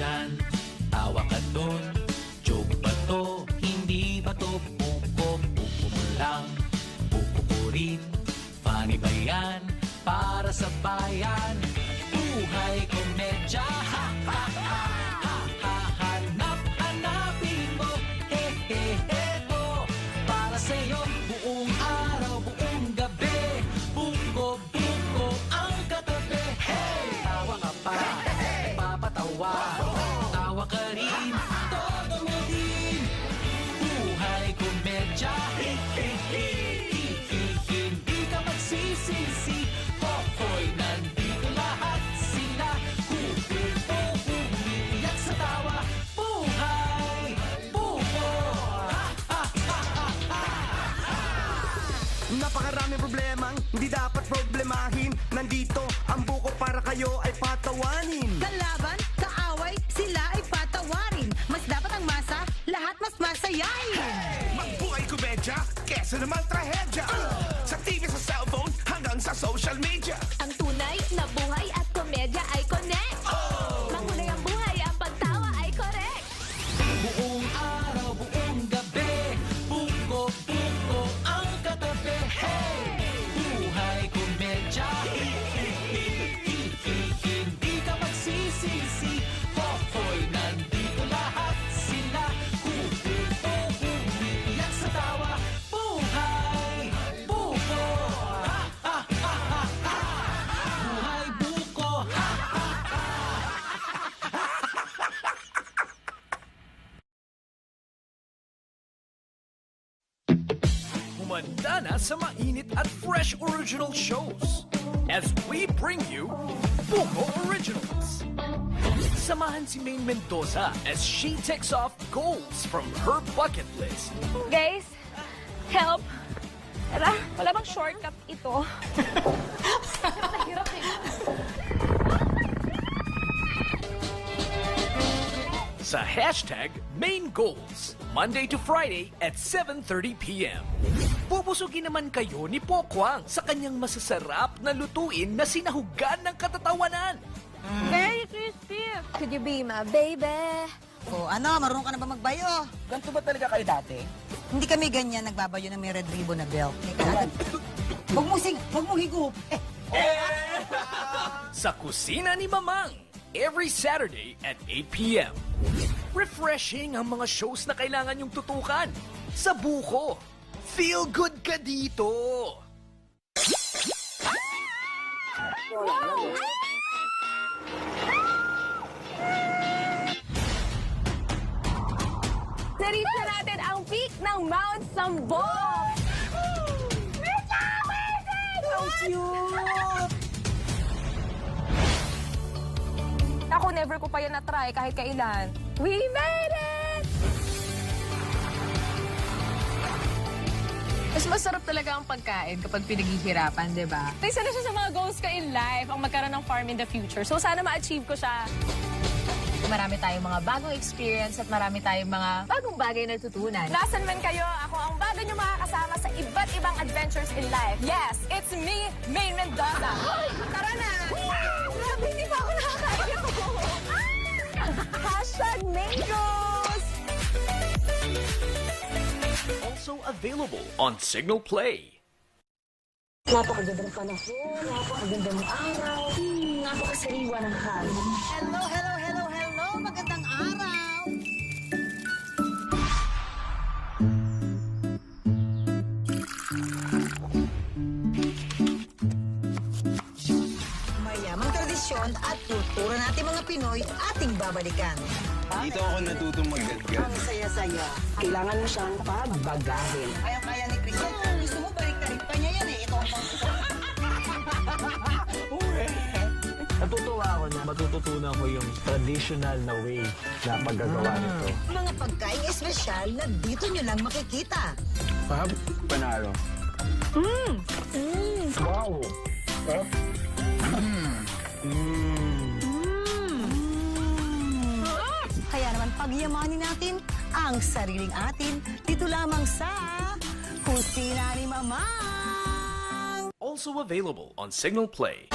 dyan? Tawa ka dun, joke ba to? Hindi ba to buko? Buko mo lang, buko ko rin. Funny ba yan? Para sa bayan. Buhay komedya, ha ha ha ha ha. Hanap-hanapin mo, he he he ko. Para sa'yo, buong araw, buong gabi. Buko-buko ang katabi. Hey! Tawa ka pa, nagpapatawa. Tawa ka rin, todo mo din. Buhay komedya, he he he. Hindi ka magsisisi. Hoy, nandito lahat sila. Kukulpo, umiiyak sa tawa. Buhay, buko. Ha ha ha ha ha. Napakaraming problemang hindi dapat problemahin. Nandito ang buko para kayo ay patawanin. Kalaban, kaaway, sila ay patawarin. Mas dapat ang masa, lahat mas masayahin. Magbuhay komedya, kesa naman trahedya. Sa TV, sa cellphone, hanggang sa social media. Ang tunay na buhay at komedya ay connect. Mahulay ang buhay, ang pagtawa ay correct. Buong araw, buong gabi. Buko-buko ang katabi. Hey! Buhay komedya. Hindi ka magsisisi. Hoy, nandito lahat sila. Kukulpo, umiiyak sa tawa. Buhay, buko. Ha ha ha ha ha. Buhay, buko. Ha ha ha. Humanda na sa mainit at fresh original shows as we bring you Buko Originals. Samahan si Maine Mendoza as she takes off goals from her bucket list. Guys, help. Tara, wala bang shortcut ito? Nahirap eh. Sa hashtag Main Goals, Monday to Friday at 7:30 p.m. Bubusugin naman kayo ni Pokwang sa kanyang masasarap na lutuin na sinahugan ng katatawanan. Very crispy. Could you be my baby? O ano, marunong ka na ba magbayo? Ganito ba talaga kayo dati? Hindi kami ganyan nagbabayo ng may red ribbon na belt. Huwag mo higup. Sa kusina ni Mamang, every Saturday at 8 p.m. Refreshing ang mga shows na kailangan yung tutukan. Sa Buko, feel good ka dito! Na-reach na natin ang peak ng Mount Sambong! It's amazing! So cute! Ako, never ko pa yan na-try kahit kailan. We made it! Mas masarap talaga ang pagkain kapag pinaghihirapan, di ba? Isa na siya sa mga goals ko in life, ang magkaroon ng farm in the future. So sana ma-achieve ko siya. Marami tayong mga bagong experience at marami tayong mga bagong bagay na tutunan. Nasaan man kayo, ako ang bago nyo makakasama sa iba't ibang adventures in life. Yes, it's me, Maine Mendoza. Tara na! Grabe, hindi pa ako nakakain. Hashtag Mangos! Also available on Signal Play. Napakaganda ng panahon, napakaganda ng araw, napakasariwa ng hangin. Hello, hello, hello, hello. Magandang araw. Mayamang tradisyon at kultura natin mga Pinoy ating babalikan. Dito ako natutong magdadgad. Ang saya-saya. Kailangan mo siyang pagbagahin. Kaya ni Christian. Gusto mo balik-tarik pa niya yan eh. Ito ang Natutuwa ako na matututunan ko yung traditional na way na paggagawa nito. mga pagkain espesyal na dito nyo lang makikita. Fab, panalo. Wow! Kaya naman pagyamanin natin ang sariling atin dito lamang sa Kusina ni Mamang. Also available on Signal Play.